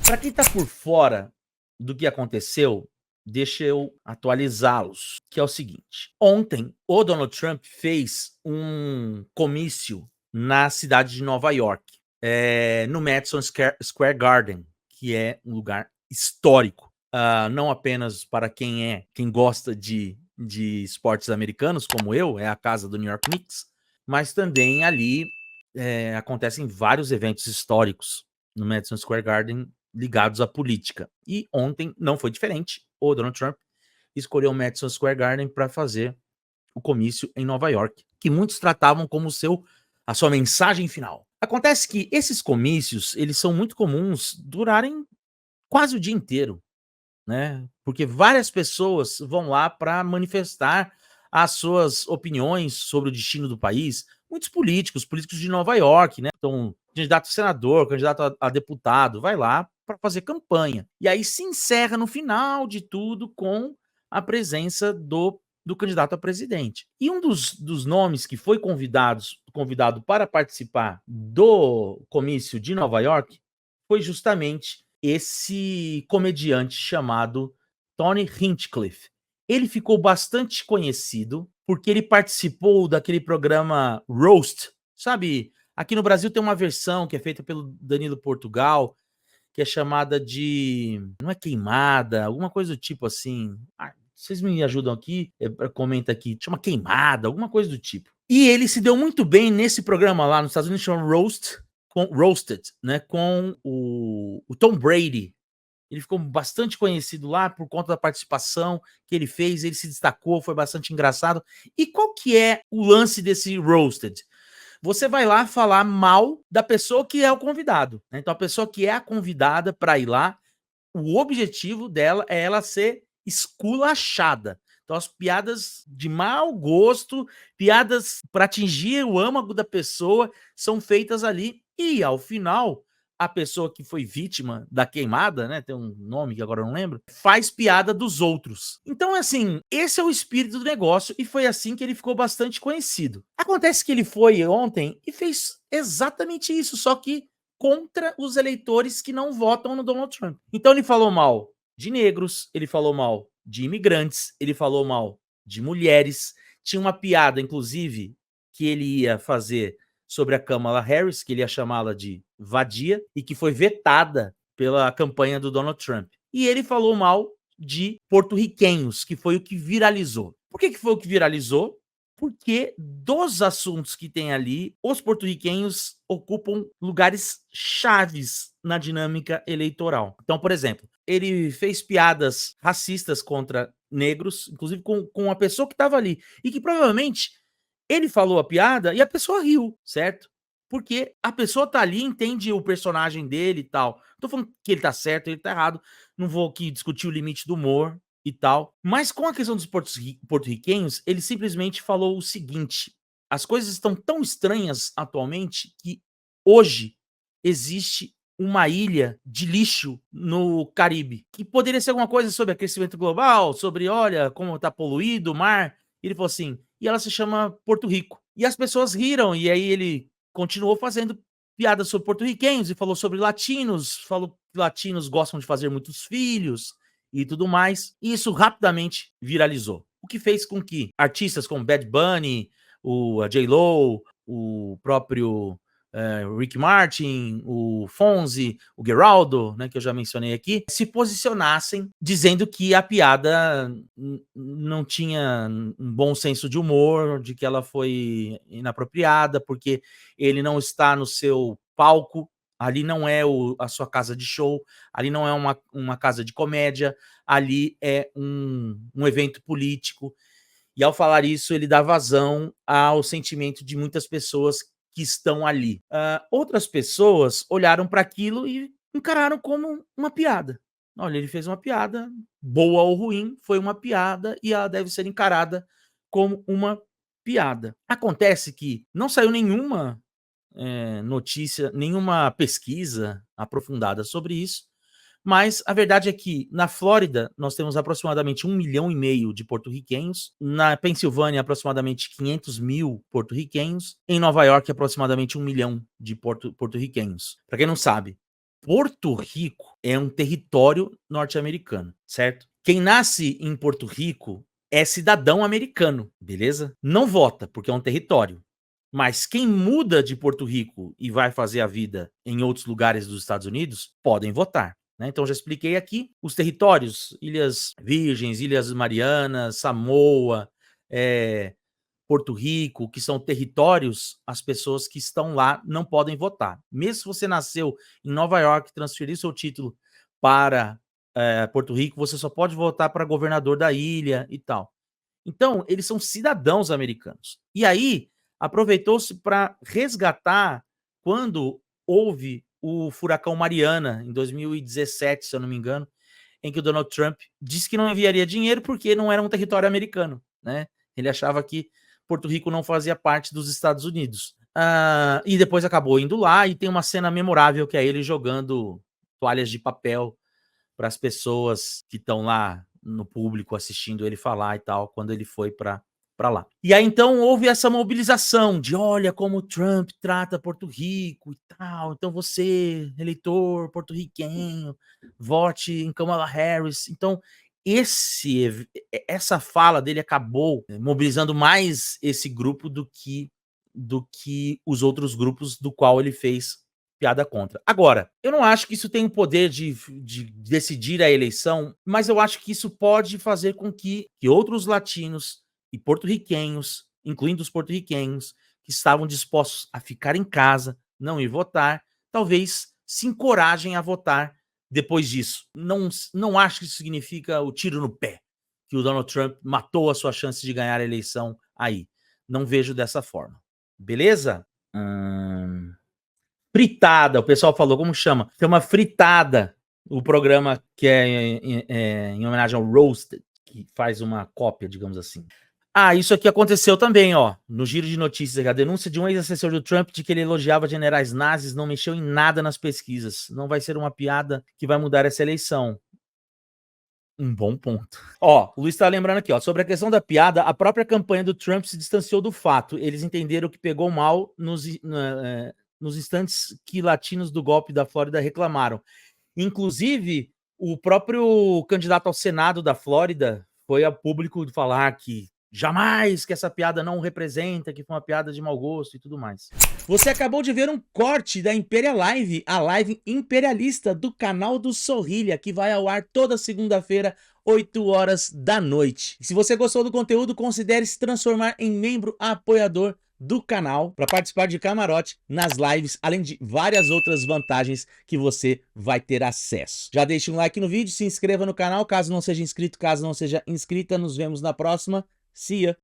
Para quem está por fora do que aconteceu, deixa eu atualizá-los, que é o seguinte: ontem o Donald Trump fez um comício na cidade de Nova York, no Madison Square Garden, que é um lugar histórico, não apenas para quem gosta de esportes americanos, como eu, é a casa do New York Knicks, mas também ali acontecem vários eventos históricos no Madison Square Garden ligados à política. E ontem não foi diferente. O Donald Trump escolheu o Madison Square Garden para fazer o comício em Nova York, que muitos tratavam como a sua mensagem final. Acontece que esses comícios, eles são muito comuns durarem quase o dia inteiro, né? Porque várias pessoas vão lá para manifestar as suas opiniões sobre o destino do país. Muitos políticos de Nova York, né? Então, candidato a senador, candidato a deputado, vai lá para fazer campanha. E aí se encerra no final de tudo com a presença do candidato a presidente. E um dos nomes que foi convidado para participar do comício de Nova York foi justamente esse comediante chamado Tony Hinchcliffe. Ele ficou bastante conhecido porque ele participou daquele programa Roast, sabe? Aqui no Brasil tem uma versão que é feita pelo Danilo Portugal, que é chamada de, não é queimada, alguma coisa do tipo assim. Vocês me ajudam aqui, comenta aqui, chama queimada, alguma coisa do tipo. E ele se deu muito bem nesse programa lá nos Estados Unidos, chama Roasted, né, com o Tom Brady. Ele ficou bastante conhecido lá por conta da participação que ele fez, ele se destacou, foi bastante engraçado. E qual que é o lance desse Roasted? Você vai lá falar mal da pessoa que é o convidado, né? Então a pessoa que é a convidada para ir lá, o objetivo dela é ela ser esculachada. Então as piadas de mau gosto, piadas para atingir o âmago da pessoa, são feitas ali e ao final a pessoa que foi vítima da queimada, né, tem um nome que agora eu não lembro, faz piada dos outros. Então, assim, esse é o espírito do negócio e foi assim que ele ficou bastante conhecido. Acontece que ele foi ontem e fez exatamente isso, só que contra os eleitores que não votam no Donald Trump. Então ele falou mal de negros, ele falou mal de imigrantes, ele falou mal de mulheres. Tinha uma piada, inclusive, que ele ia fazer sobre a Kamala Harris, que ele ia chamá-la de vadia, e que foi vetada pela campanha do Donald Trump. E ele falou mal de porto-riquenhos, que foi o que viralizou. Por que foi o que viralizou? Porque dos assuntos que tem ali, os porto-riquenhos ocupam lugares chaves na dinâmica eleitoral. Então, por exemplo, ele fez piadas racistas contra negros, inclusive com a pessoa que estava ali, e que provavelmente ele falou a piada e a pessoa riu, certo? Porque a pessoa tá ali, entende o personagem dele e tal. Não tô falando que ele tá certo, ele tá errado. Não vou aqui discutir o limite do humor e tal. Mas com a questão dos porto-riquenhos, ele simplesmente falou o seguinte: as coisas estão tão estranhas atualmente que hoje existe uma ilha de lixo no Caribe, que poderia ser alguma coisa sobre aquecimento global, sobre, olha, como tá poluído o mar. Ele falou assim, e ela se chama Porto Rico. E as pessoas riram, e aí ele continuou fazendo piadas sobre porto-riquenhos e falou sobre latinos, falou que latinos gostam de fazer muitos filhos e tudo mais. E isso rapidamente viralizou. O que fez com que artistas como Bad Bunny, a J-Lo, o próprio Rick Martin, o Fonzi, o Geraldo, né, que eu já mencionei aqui, se posicionassem dizendo que a piada não tinha um bom senso de humor, de que ela foi inapropriada, porque ele não está no seu palco, ali não é a sua casa de show, ali não é uma casa de comédia, ali é um evento político. E ao falar isso, ele dá vazão ao sentimento de muitas pessoas que estão ali. Outras pessoas olharam para aquilo e encararam como uma piada. Olha, ele fez uma piada, boa ou ruim, foi uma piada e ela deve ser encarada como uma piada. Acontece que não saiu nenhuma notícia, nenhuma pesquisa aprofundada sobre isso, mas a verdade é que na Flórida nós temos aproximadamente 1,5 milhão de porto-riquenhos, na Pensilvânia aproximadamente 500 mil porto-riquenhos, em Nova York aproximadamente 1 milhão de porto-riquenhos. Para quem não sabe, Porto Rico é um território norte-americano, certo? Quem nasce em Porto Rico é cidadão americano, beleza? Não vota, porque é um território. Mas quem muda de Porto Rico e vai fazer a vida em outros lugares dos Estados Unidos, podem votar, né? Então já expliquei aqui os territórios: Ilhas Virgens, Ilhas Marianas, Samoa, Porto Rico, que são territórios, as pessoas que estão lá não podem votar. Mesmo se você nasceu em Nova York, transferiu seu título para Porto Rico, você só pode votar para governador da ilha e tal. Então, eles são cidadãos americanos. E aí, aproveitou-se para resgatar quando houve o furacão Mariana, em 2017, se eu não me engano, em que o Donald Trump disse que não enviaria dinheiro porque não era um território americano, né? Ele achava que Porto Rico não fazia parte dos Estados Unidos. E depois acabou indo lá e tem uma cena memorável que é ele jogando toalhas de papel para as pessoas que estão lá no público assistindo ele falar e tal, quando ele foi para lá. E aí então houve essa mobilização de olha como o Trump trata Porto Rico e tal, então você, eleitor porto-riquenho, vote em Kamala Harris. Então essa fala dele acabou mobilizando mais esse grupo do que os outros grupos do qual ele fez piada contra. Agora, eu não acho que isso tem o poder de decidir a eleição, mas eu acho que isso pode fazer com que outros latinos e porto-riquenhos, incluindo os porto-riquenhos, que estavam dispostos a ficar em casa, não ir votar, talvez se encorajem a votar depois disso. Não acho que isso significa o tiro no pé, que o Donald Trump matou a sua chance de ganhar a eleição aí. Não vejo dessa forma. Beleza? Fritada, o pessoal falou, como chama? Chama Fritada, o programa que é em homenagem ao Roasted, que faz uma cópia, digamos assim. Isso aqui aconteceu também, ó, no giro de notícias. A denúncia de um ex-assessor do Trump de que ele elogiava generais nazis não mexeu em nada nas pesquisas. Não vai ser uma piada que vai mudar essa eleição. Um bom ponto. Ó, o Luiz tá lembrando aqui, ó, sobre a questão da piada, a própria campanha do Trump se distanciou do fato. Eles entenderam que pegou mal nos instantes que latinos do golpe da Flórida reclamaram. Inclusive, o próprio candidato ao Senado da Flórida foi a público falar que jamais que essa piada não representa, que foi uma piada de mau gosto e tudo mais. Você acabou de ver um corte da Imperial Live, a live imperialista do canal do Sorrilha, que vai ao ar toda segunda-feira, 8 horas da noite. E se você gostou do conteúdo, considere se transformar em membro apoiador do canal para participar de camarote nas lives, além de várias outras vantagens que você vai ter acesso. Já deixe um like no vídeo, se inscreva no canal caso não seja inscrito, caso não seja inscrita. Nos vemos na próxima. See ya!